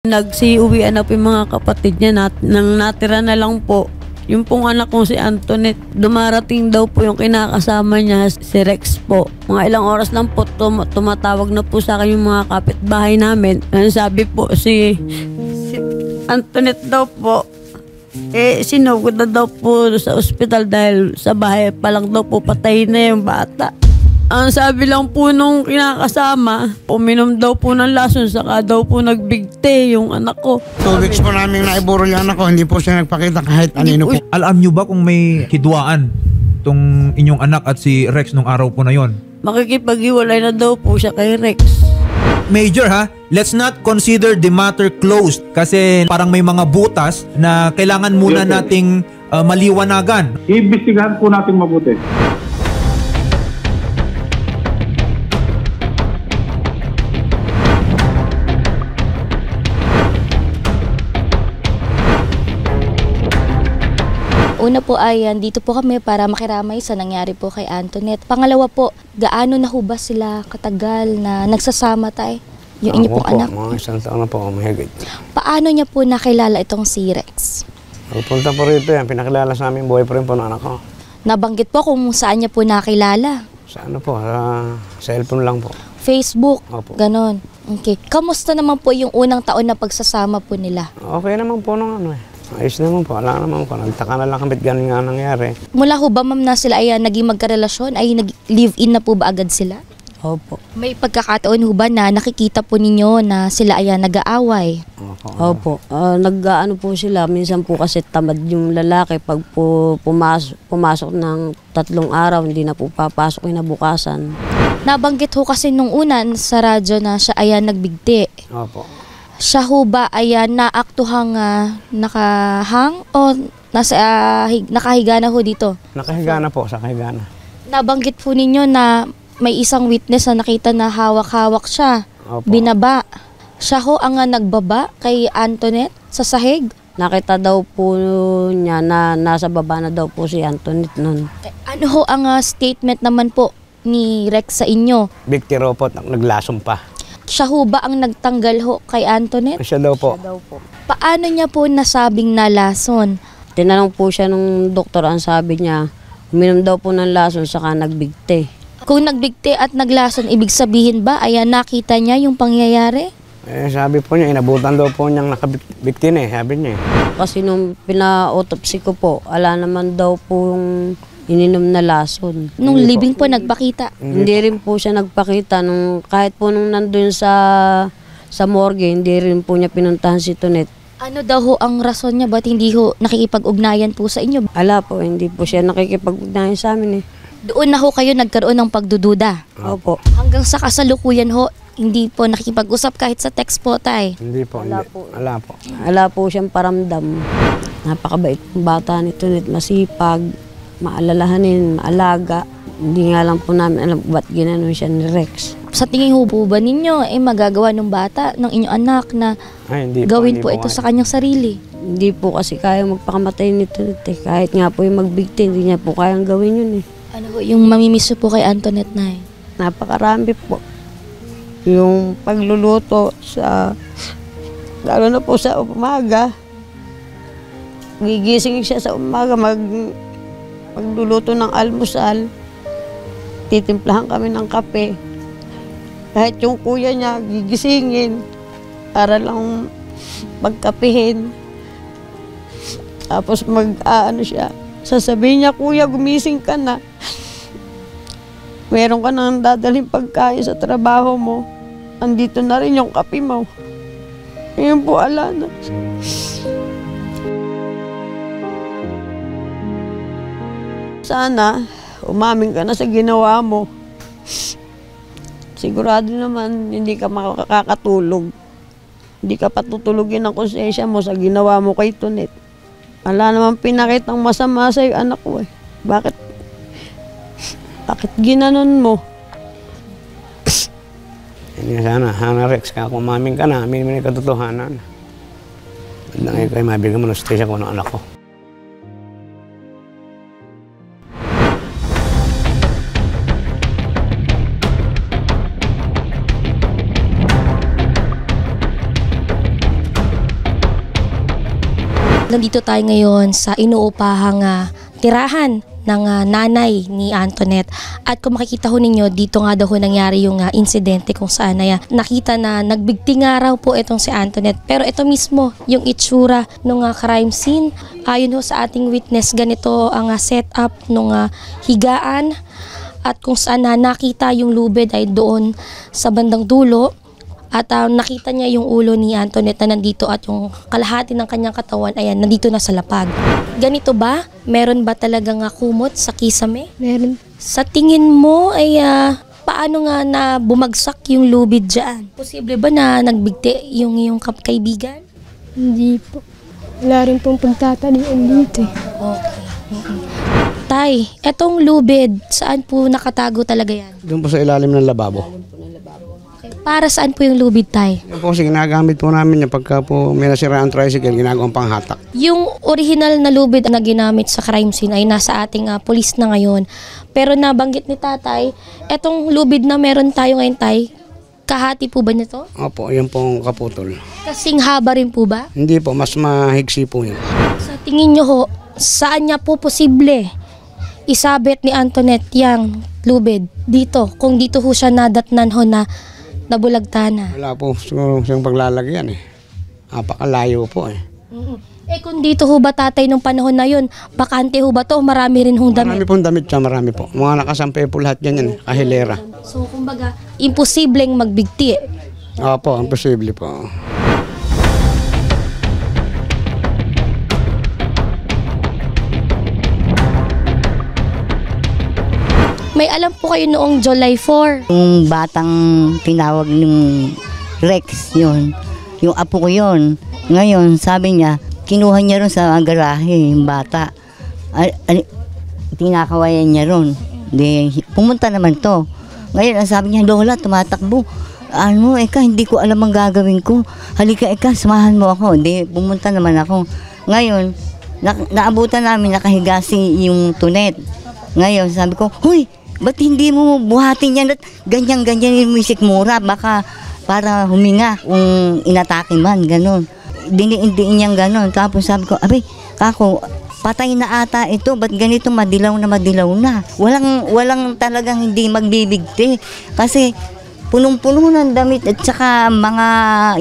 Nagsiuwian na po yung mga kapatid niya nang natira na lang po. Yung pong anak kong si Antoinette, dumarating daw po yung kinakasama niya, si Rex po. Mga ilang oras lang po, tumatawag na po sa akin yung mga kapitbahay namin. Sabi po si Antoinette daw po, sinugod na daw po sa ospital dahil sa bahay pa lang daw po patay na yung bata. Ang sabi lang po nung kinakasama, uminom daw po ng lason, saka daw po nagbigte yung anak ko. 2 weeks po namin naiburol yung anak ko, hindi po siya nagpakita kahit anino po. Alam nyo ba kung may hidwaan tong inyong anak at si Rex nung araw po na yon? Makikipag-iwalay na daw po siya kay Rex. Major ha, let's not consider the matter closed kasi parang may mga butas na kailangan muna nating maliwanagan. Iimbestigahan po natin mabuti. Una po ay dito po kami para makiramay sa nangyari po kay Antoinette. Pangalawa po, gaano na ho ba sila katagal na nagsasama tay? Yung inyo pong anak? Mga isang taon na po ako mahigit. Paano niya po nakilala itong si Rex? Punta po rito yan, pinakilala sa aming boyfriend po ng anak ko. Nabanggit po kung saan niya po nakilala? Sa ano po, sa cellphone lang po. Facebook? Opo. Ganon. Okay. Kamusta naman po yung unang taon na pagsasama po nila? Okay naman po nung ano eh. Ayos naman po, wala naman po. Nagtaka na lang kami ganun nga nangyari. Mula ho ba ma'am na sila ay naging magkarelasyon, ay nag-live-in na po ba agad sila? Opo. May pagkakataon ho ba na nakikita po ninyo na sila ay nag-aaway? Opo. Nag-ano po sila, minsan po kasi tamad yung lalaki pag pumasok ng 3 araw, hindi na po papasok kinabukasan. Nabanggit ho kasi nung una sa radyo na siya ay nagbigti. Opo. Siya ho ba ay naaktuhang nakahang o nakahiga na ho dito? Nakahiga na po, sa kahiga na. Nabanggit po ninyo na may isang witness na nakita na hawak-hawak siya. Opo. Binaba. Siya ho ang nagbaba kay Antoinette sa sahig. Nakita daw po niya na nasa baba na daw po si Antoinette nun. Ano ho ang statement naman po ni Rex sa inyo? Biktiro po, naglasong pa. Siya ho ba ang nagtanggal ho kay Antoinette? Siya daw po. Paano niya po nasabing nalason? Tinanong po siya nung doktor, ang sabi niya, uminom daw po ng lason saka nagbigte. Kung nagbigti at naglason, ibig sabihin ba ay nakita niya yung pangyayari? Sabi po niya, inabutan daw po niyang nakabiktin sabi niya. Kasi nung pina-autopsy ko po, ala naman daw po yung ininom na lason. Nung living po nagpakita? Hindi rin po siya nagpakita. Kahit po nung nandun sa morgue, hindi rin po niya pinuntahan si Antoinette. Ano daw ho ang rason niya? Ba't hindi ho nakikipag-ugnayan po sa inyo? Ala po, hindi po siya nakikipag-ugnayan sa amin Doon na ho kayo nagkaroon ng pagdududa? Opo. Hanggang sa kasalukuyan ho, hindi po nakikipag-usap kahit sa text po tay? Hindi po, Wala hindi. po. Wala po. Wala po siyang paramdam. Napakabait ng bata ni Antoinette, masipag, maalalahanin, maalaga. Hindi nga lang po namin alam ba't ginanon siya ni Rex. Sa tingin ho po ba ninyo, magagawa ng bata, ng inyong anak na Hindi gawin po, po ito sa kanyang sarili? Hindi po kasi kaya magpakamatay ni Antoinette. Kahit nga po yung magbigti, hindi niya po kayang gawin yun Ano po yung mamimiss po kay Antoinette na Napakarami po. Yung pagluluto lalo na po sa umaga. Gigising siya sa umaga, magluluto ng almusal. Titimplahan kami ng kape. Kahit yung kuya niya, gigisingin para lang magkapehin. Tapos siya, sasabihin niya, kuya, gumising ka na. Meron ka nang dadaling pagkain sa trabaho mo. Andito na rin yung kape mo. Ngayon po, ala na. Sana, umamin ka na sa ginawa mo. Sigurado naman, hindi ka makakatulog. Hindi ka patutulugin ang konsensya mo sa ginawa mo kay Antoinette. Wala naman pinakitang masama sa'yo, anak ko Bakit ginanon mo? Hindi sana Rex, kung umamin ka na, amin mo na katotohanan. Ngayon kayo mabigyan mo ng station ko ng anak ko. Nandito tayo ngayon sa inuupahang tirahan ng nanay ni Antoinette. At kung makikita ho ninyo, dito nga daw ho nangyari yung insidente kung saan ay nakita na nagbigti nga raw po itong si Antoinette. Pero ito mismo, yung itsura ng crime scene. Ayon ho sa ating witness, ganito ang setup ng higaan. At kung saan nakita yung lubid ay doon sa bandang dulo. At nakita niya yung ulo ni Antoinette na nandito at yung kalahati ng kanyang katawan ayan, nandito na sa lapag. Ganito ba? Meron ba talagang kumot sa kisame? Meron. Sa tingin mo ay paano nga na bumagsak yung lubid dyan? Posible ba na nagbigti yung iyong kaibigan? Hindi po. Wala rin pong pagtatalian dito. Okay. Tay, etong lubid, saan po nakatago talaga yan? Doon po sa ilalim ng lababo. Para saan po yung lubid, Tay? Yan po kasi ginagamit po namin yan pagka po may nasiraan tricycle, ginagawang panghatak. Yung original na lubid na ginamit sa crime scene ay nasa ating pulis na ngayon. Pero nabanggit ni Tatay, etong lubid na meron tayo ngayon, Tay, kahati po ba nito? Opo, yan pong kaputol. Kasing haba rin po ba? Hindi po, mas mahigsi po yun. Sa tingin nyo ho, saan niya po posible isabit ni Antoinette yung lubid dito? Kung dito ho siya nadatnan ho na nabulagtana. Wala po siguro siyang paglalagyan eh. Napakalayo po eh. Eh kung dito ho ba, Tatay, nung panahon na yun, bakante ho ba to? Marami rin hong damit. Marami pong damit siya, marami po. Mga nakasampay po lahat yan, kahilera. So kumbaga, imposibleng magbigti eh. Opo, imposible po. May alam po kayo noong July 4. Yung batang tinawag ng Rex, yun. Yung apo ko yun. Ngayon, sabi niya, kinuha niya ron sa garahe, yung bata. Tinakawayan niya ron. Pumunta naman to. Ngayon, ang sabi niya, Lola, tumatakbo. Hindi ko alam ang gagawin ko. Halika, samahan mo ako. Pumunta naman ako. Ngayon, naabutan namin, nakahiga yung tunet. Ngayon, sabi ko, Hoy! Ba't hindi mo buhatin yan at ganyan-ganyan yung sikmura? Baka para huminga kung inatake man, gano'n. Diniin niyang gano'n. Tapos sabi ko, kako, patay na ata ito. Ba't ganito madilaw na? Walang talagang hindi magbibigti. Kasi punong-puno ng damit at saka mga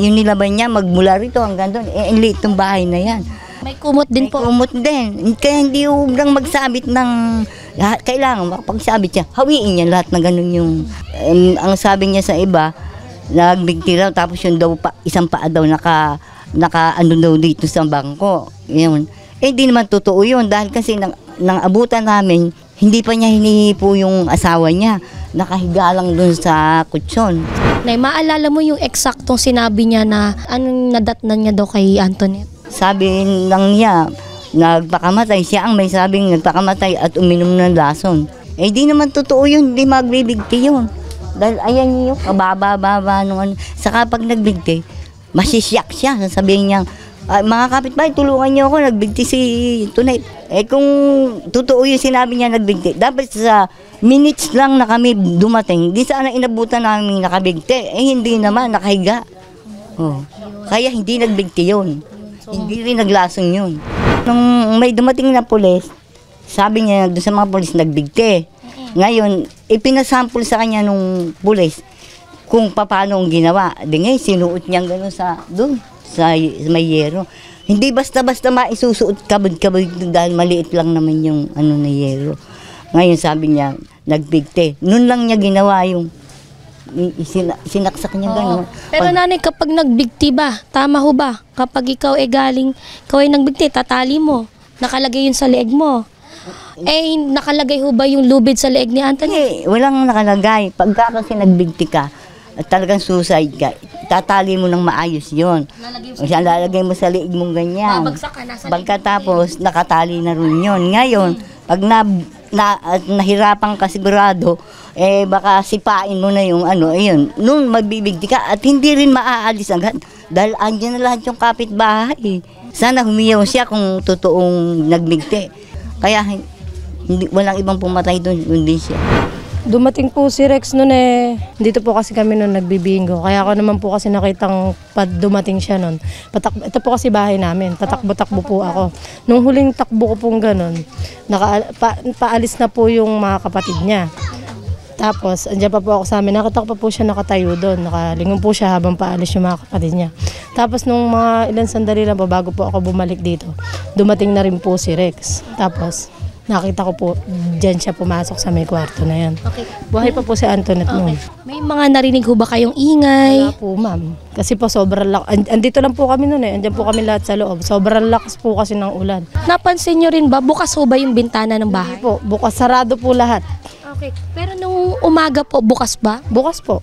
yung nilaban niya magmula rito hanggang doon. Liit tong bahay na yan. May kumot din po. May kumot din. Kaya hindi huwag magsabit ng kailangan mapagsabit siya, hawiin niya lahat na ganun yung ang sabi niya sa iba, nagbigti raw tapos yung daw isang paa daw naka ano daw dito sa bangko. Yun. Di naman totoo yun dahil kasi nang abutan namin, hindi pa niya hinihipo yung asawa niya. Nakahiga lang dun sa kutsyon. Nay, maalala mo yung eksaktong sinabi niya na anong nadatnan niya daw kay Antoinette? Sabi lang niya, nagpakamatay. Siya ang may sabing nagpakamatay at uminom ng lason. Di naman totoo yun. Hindi magbibigti yun. Dahil ayan yung kababa-baba nung ano. Saka pag nagbigti, masisyak siya. Sasabihin niya, mga kapitbahay, tulungan niyo ako. Nagbigti si Tunay. Kung totoo yung sinabi niya nagbigti, dapat sa minutes lang na kami dumating. Di sana inabutan namin nakabigti. Hindi naman, nakahiga. Kaya hindi nagbigti yun. Hindi rin naglasong yun. Nung may dumating na pulis, sabi niya doon sa mga pulis nagbigti. Ngayon, ipinasample sa kanya nung pulis kung paano ang ginawa. Ngayon, sinuot niya gano'n doon sa may yero. Hindi basta-basta maisusuot kabod-kabod dahil maliit lang naman yung na yero. Ngayon, sabi niya, nagbigti. Noon lang niya ginawa yung sinaksak niya gano'n. Pero nanay, kapag nagbigti ba, tama ho ba? Kapag ikaw ikaw ay nagbigti, tatali mo, nakalagay yun sa leeg mo. Nakalagay ho ba yung lubid sa leeg ni Antoinette? Walang nakalagay. Pagka kasi nagbigti ka, at talagang suicide ka, tatali mo ng maayos yun. Lalagay mo sa leeg mong ganyan. Babagsak ka, nasa leeg. Pagkatapos, nakatali na rin yun. Ngayon, pag nahirapan ka sigurado, baka sipain mo na yung ayun. Noon magbibigti ka at hindi rin maaalis agad dahil andyan na lahat yung kapitbahay. Sana humiyaw siya kung totoong nagbigti. Kaya walang ibang pumatay doon, hindi siya. Dumating po si Rex noon dito po kasi kami noon nagbibingo. Kaya ako naman po kasi nakitang dumating siya noon. Ito po kasi bahay namin, tatakbo-takbo po ako. Nung huling takbo ko pong ganun, paalis na po yung mga kapatid niya. Tapos, andyan pa po ako sa amin, nakita ko pa po siya nakatayo doon. Nakalingon po siya habang paalis yung mga kapatid niya. Tapos, nung mga ilang sandali lang po, bago po ako bumalik dito, dumating na rin po si Rex. Tapos, nakita ko po, dyan siya pumasok sa may kwarto na yan. Okay. Buhay pa po si Antoinette noon. May mga narinig ho ba kayong ingay? Wala po, ma'am. Kasi po sobrang lakas. Andito lang po kami noon Andyan po kami lahat sa loob. Sobrang lakas po kasi ng ulan. Napansin nyo rin ba, bukas ho ba yung bintana ng bahay? Hindi po, bukas, sarado po lahat. Okay. Pero nung umaga po, bukas ba? Bukas po.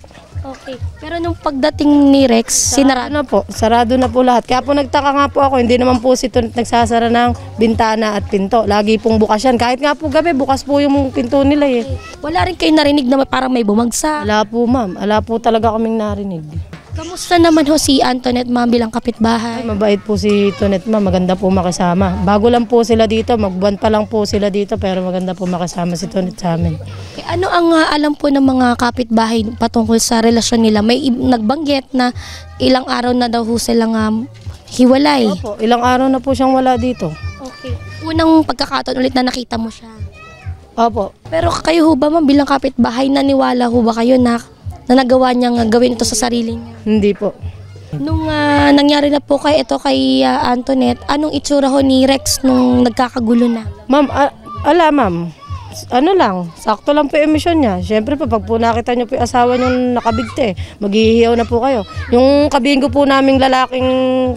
Okay. Pero nung pagdating ni Rex, sinarado na po. Sarado na po lahat. Kaya po nagtaka nga po ako, hindi naman po si Tonet nagsasara ng bintana at pinto. Lagi pong bukas yan. Kahit nga po gabi, bukas po yung pinto nila eh. Wala rin kayo narinig na parang may bumagsak? Wala po, ma'am. Wala po talaga kaming narinig. Kamusta naman ho si Antoinette, ma'am, bilang kapitbahay? Ay, mabait po si Tonet, ma'am. Maganda po makisama. Bago lang po sila dito. Magbuwan pa lang po sila dito. Pero maganda po makisama si Tonet sa amin. Ano ang alam po ng mga kapitbahay patungkol sa relasyon nila? May nagbanggit na ilang araw na daw ho silang hiwalay. Opo, ilang araw na po siyang wala dito. Okay. Unang pagkakataon ulit na nakita mo siya. Opo. Pero kayo ho ba, ma'am, bilang kapitbahay, naniwala ho ba kayo na nagawa niyang gawin ito sa sarili niya? Hindi po. Nung nangyari na po kay Antoinette, anong itsura ho ni Rex nung nagkakagulo na? Ma'am, ma'am. Ano lang, sakto lang po yung emisyon niya. Siyempre pag po nakita niyo po yung asawa niyo nakabigte, maghihiyaw na po kayo. Yung kabinggo po naming lalaking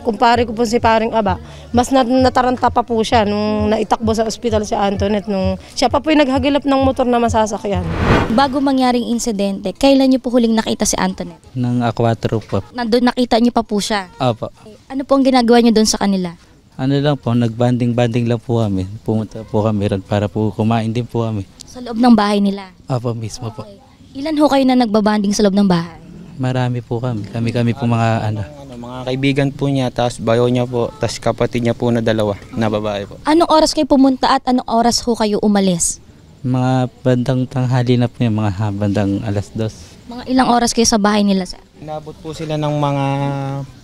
kumpare ko po si Paring Aba, mas nataranta pa po siya nung naitakbo sa ospital si Antoinette. Nung siya pa po yung naghagilap ng motor na masasakyan. Bago mangyaring insidente, kailan niyo po huling nakita si Antoinette? Nang A4 po. Nandun nakita niyo pa po siya? Opo. Ano po ang ginagawa niyo doon sa kanila? Ano lang po, nagbanding-banding lang po kami. Pumunta po kami ron para po kumain din po kami. Sa loob ng bahay nila? Opo, mismo po. Ilan ho kayo na nagbabanding sa loob ng bahay? Marami po kami. Kami po mga mga kaibigan po niya, tapos bayo niya po, tapos kapatid niya po na dalawa, na babae po. Anong oras kayo pumunta at anong oras ho kayo umalis? Mga bandang tanghali na po yung mga bandang 2:00. Mga ilang oras kayo sa bahay nila, sir? Inabot po sila ng mga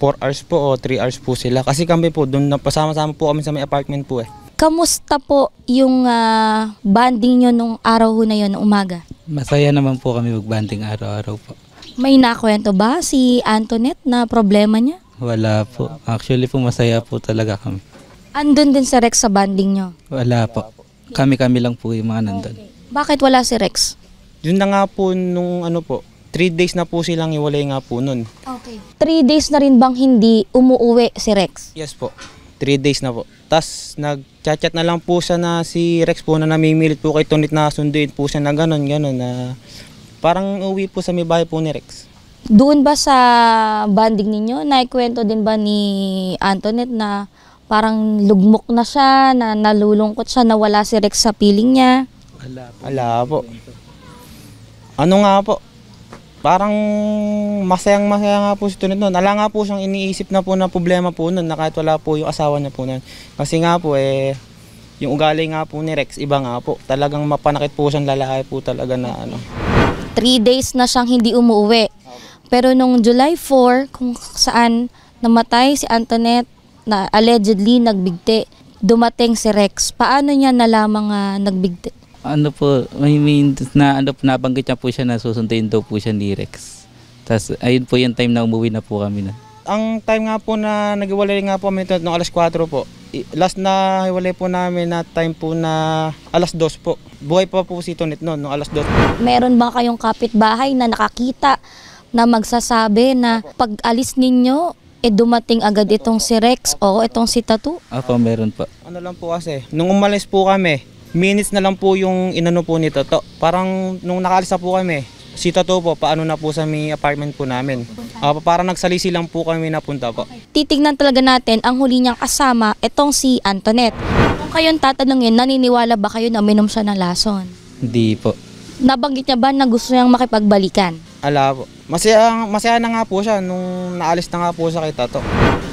4 hours po o 3 hours po sila. Kasi kami po, doon pasama-sama po kami sa may apartment po eh. Kamusta po yung banding nyo nung araw ho na yun, nung umaga? Masaya naman po kami magbanding araw-araw po. May nakwento ba si Antoinette na problema niya? Wala po. Actually po masaya po talaga kami. Andun din si Rex sa banding nyo? Wala po. Kami lang po yung mga nandun. Bakit wala si Rex? Yun na nga po nung 3 days na po silang iwalay nga po nun. Okay. 3 days na rin bang hindi umuuwi si Rex? Yes po. 3 days na po. Tapos nag-chat na lang po siya na si Rex po na namimilit po kay Tonet na sunduin po siya na gano'n na parang uwi po sa may bahay po ni Rex. Doon ba sa banding ninyo, naikwento din ba ni Antoinette na parang lugmok na siya, na nalulungkot siya, na wala si Rex sa piling niya? Wala po. Ano nga po? Parang masayang-masaya nga po si Tonet noon. Ala nga po siyang iniisip na po na problema po noon na kahit wala po yung asawa niya po noon. Kasi nga po yung ugali nga po ni Rex, iba nga po. Talagang mapanakit po siyang lalaki po talaga na 3 days na siyang hindi umuwi. Pero nung July 4, kung saan namatay si Antoinette na allegedly nagbigti, dumating si Rex. Paano niya nalamang nagbigti? Nabanggit niya po siya na susunduin daw po siya ni Rex. Tapos ayun po yung time na umuwi na po kami na. Ang time nga po na naghiwalay nga po kami noong 4:00 po. Last na hiwalay po namin na time po na 2:00 po. Buhay pa po si Tonet noon, noong 2:00. Meron ba kayong kapitbahay na nakakita na magsasabi na pag alis ninyo, dumating agad itong si Rex o itong si Tattoo? Opo, meron po. Ano lang po kasi, nung umalis po kami, minutes na lang po yung inano po ni Toto. Parang nung nakaalis na po kami, si Toto po, paano na po sa may apartment po namin. Parang nagsalisi lang po kami napunta po. Titignan talaga natin ang huli niyang kasama, itong si Antoinette. Kung kayong tatanungin, naniniwala ba kayo na uminom siya ng lason? Hindi po. Nabanggit niya ba na gusto niyang makipagbalikan? Ala po. Masaya na nga po siya nung naalis na nga po siya kay Tato.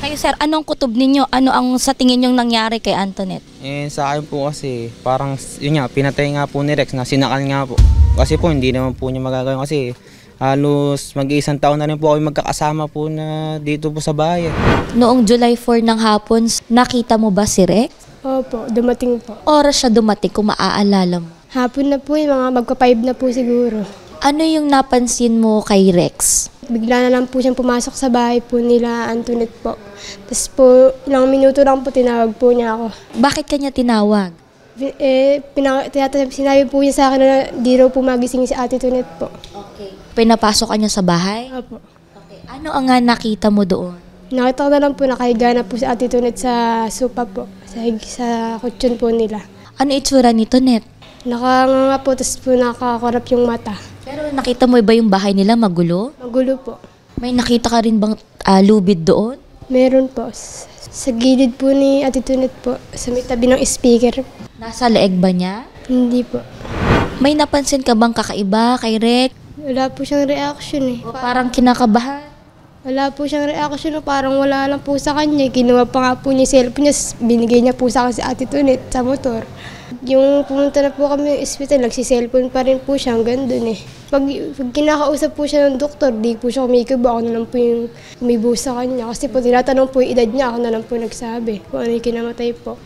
Kayo sir, anong kutob ninyo? Ano ang sa tingin nyong nangyari kay Antoinette? Sa akin po kasi, parang yun nga, pinatay nga po ni Rex na sinakal nga po. Kasi po, hindi naman po niya magagawin kasi halos mag-iisang taon na rin po kami magkakasama po na dito po sa bahay. Noong July 4 ng hapon, nakita mo ba si Rex? Opo, dumating po. Oras siya dumating kung maaalala mo? Hapon na po mga magpa-5 na po siguro. Ano yung napansin mo kay Rex? Bigla na lang po siyang pumasok sa bahay po nila Antoinette po. Tapos po, ilang minuto lang po tinawag po niya ako. Bakit kanya tinawag? Sinabi po niya sa akin na di raw po magising si Ate Antoinette po. Okay. Pinapasok ka niya sa bahay? Opo. Okay. Ano ang nakita mo doon? Nakita ko na lang po nakahiga na po si Ate Antoinette sa sopa po. Sa kutsyon po nila. Ano itsura nito, Net? Nakanganga po, tapos po nakakarap yung mata. Pero nakita mo ba yung bahay nila magulo? Magulo po. May nakita ka rin bang lubid doon? Meron po. Sa gilid po ni Ate Antoinette po, sa may tabi ng speaker. Nasa leeg ba niya? Hindi po. May napansin ka bang kakaiba kay Rex? Wala po siyang reaction eh. O parang kinakabahan? Wala po siyang reaction, parang wala lang po sa kanya. Kinuha pa nga po niya yung cellphone niya, binigay niya po sa akin si Ate Antoinette sa motor. Yung pumunta na po kami sa ospital, nagsi-cellphone pa rin po siya, hanggang dun eh. Pag kinakausap po siya ng doktor, di po siya kumikibo, ako na lang po yung umibo sa kanya. Kasi po tinatanong po yung edad niya, ako na lang po nagsabi kung ano yung kinamatay po.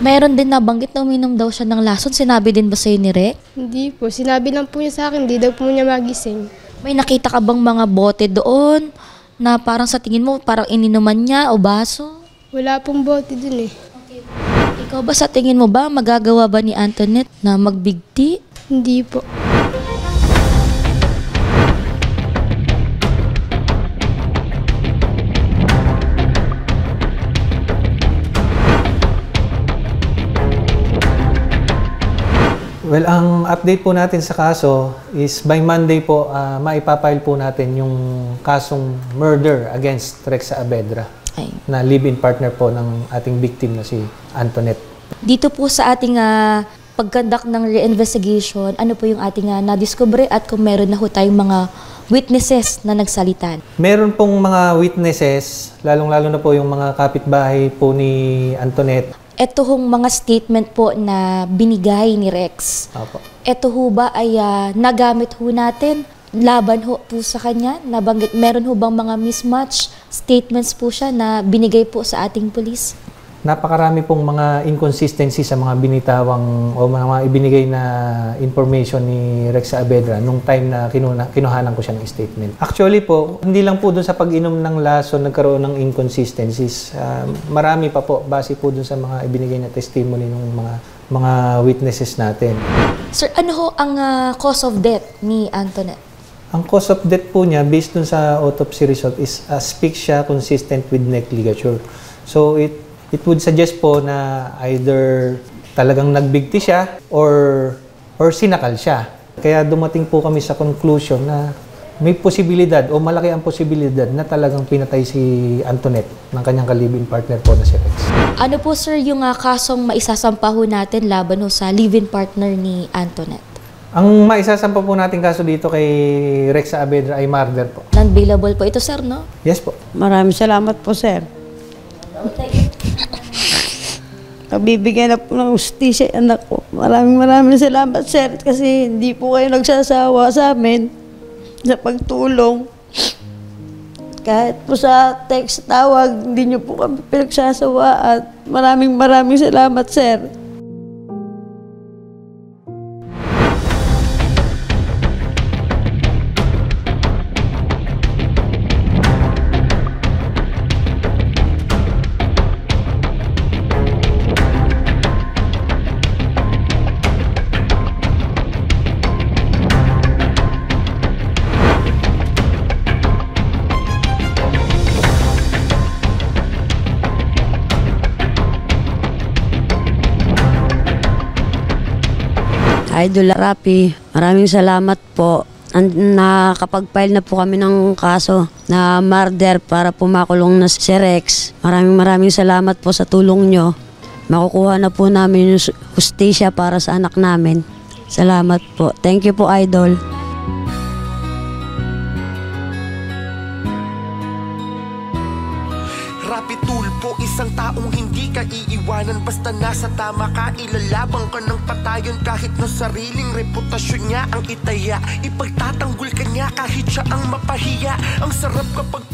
Meron din nabanggit na uminom daw siya ng lason, sinabi din ba sa'yo ni Rex? Hindi po, sinabi lang po niya sa akin, di daw po niya magising. May nakita ka bang mga bote doon na parang sa tingin mo parang ininuman niya o baso? Wala pong bote dun eh. Ikaw ba sa tingin mo ba magagawa ba ni Antoinette na magbigti? Hindi po. Well, ang update po natin sa kaso is by Monday po, maipapile po natin yung kasong murder against Rex Saavedra na live-in partner po ng ating victim na si Antoinette. Dito po sa ating pagkandak ng reinvestigation, ano po yung ating nadiskubre at kung meron na ho tayong mga witnesses na nagsalitan? Meron pong mga witnesses, lalong-lalo na po yung mga kapitbahay po ni Antoinette. Ito hong mga statement po na binigay ni Rex. Opo. Ito ho ba ay nagamit ho natin laban ho po sa kanya? Nabanggit, meron ho bang mga mismatch statements po siya na binigay po sa ating pulis? Napakarami pong mga inconsistency sa mga binitawang o mga ibinigay na information ni Rex Saavedra nung time na kinuhanan ko siya ng statement. Actually po, hindi lang po dun sa pag-inom ng lason nagkaroon ng inconsistencies. Marami pa po base po dun sa mga ibinigay na testimony ng mga witnesses natin. Sir, ano ho ang cause of death ni Antoinette? Ang cause of death po niya based dun sa autopsy result is asphyxia consistent with neck ligature. So it would suggest po na either talagang nagbigti siya or sinakal siya. Kaya dumating po kami sa conclusion na may posibilidad o malaki ang posibilidad na talagang pinatay si Antoinette ng kanyang ka-live-in partner po na si Rex. Ano po sir yung kasong maisasampa ho natin laban ho sa live-in partner ni Antoinette? Ang maisasampa po natin kaso dito kay Rex Saavedra ay murder po. Non-bailable po ito sir, no? Yes po. Maraming salamat po, sir. Nabibigyan na po ng hustisya anak ko. Maraming salamat, sir, kasi hindi po kayo nagsasawa sa amin sa pagtulong. Kahit po sa text, tawag, hindi niyo po kami pinagsasawa at maraming salamat, sir. Idol Rapi, maraming salamat po. Nakapag-file na po kami ng kaso na murder para pumakulong na si Rex. Maraming salamat po sa tulong nyo. Makukuha na po namin yung hustisya para sa anak namin. Salamat po. Thank you po, Idol. Rapi Tulfo, isang taong hindi ka iiwanan. Basta nasa tama ka, ilalabang ka ng patayon. Kahit na sariling reputasyon niya ang itaya, ipagtatanggol ka niya kahit siya ang mapahiya. Ang sarap kapag